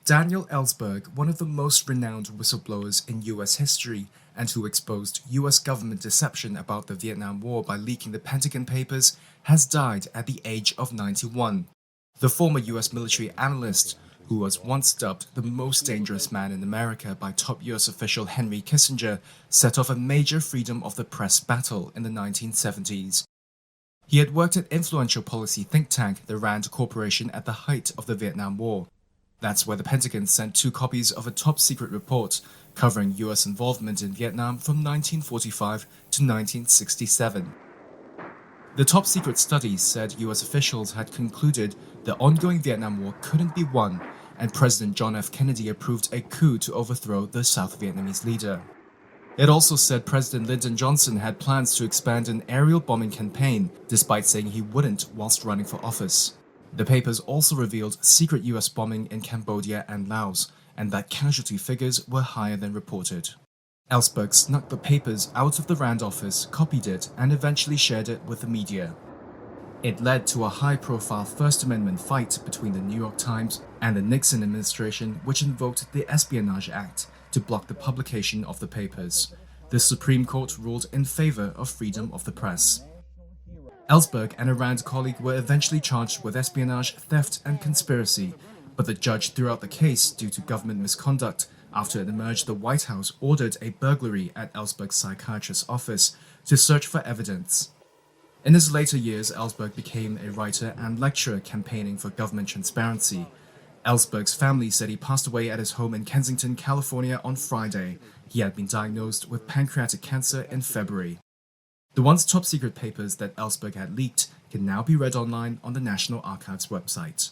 Daniel Ellsberg, one of the most renowned whistleblowers in US history and who exposed US government deception about the Vietnam War by leaking the Pentagon Papers, has died at the age of 91. The former US military analyst, who was once dubbed the most dangerous man in America by top US official Henry Kissinger, set off a major freedom of the press battle in the 1970s. He had worked at influential policy think tank the RAND Corporation at the height of the Vietnam War. That's where the Pentagon sent 2 copies of a top-secret report covering US involvement in Vietnam from 1945 to 1967. The top-secret study said US officials had concluded the ongoing Vietnam War couldn't be won, and President John F. Kennedy approved a coup to overthrow the South Vietnamese leader. It also said President Lyndon Johnson had plans to expand an aerial bombing campaign, despite saying he wouldn't whilst running for office. The papers also revealed secret US bombing in Cambodia and Laos, and that casualty figures were higher than reported. Ellsberg snuck the papers out of the RAND office, copied it, and eventually shared it with the media. It led to a high-profile First Amendment fight between the New York Times and the Nixon administration, which invoked the Espionage Act to block the publication of the papers. The Supreme Court ruled in favor of freedom of the press. Ellsberg and a RAND colleague were eventually charged with espionage, theft, and conspiracy, but the judge threw out the case due to government misconduct after it emerged the White House ordered a burglary at Ellsberg's psychiatrist's office to search for evidence. In his later years, Ellsberg became a writer and lecturer campaigning for government transparency. Ellsberg's family said he passed away at his home in Kensington, California on Friday. He had been diagnosed with pancreatic cancer in February. The once top-secret papers that Ellsberg had leaked can now be read online on the National Archives website.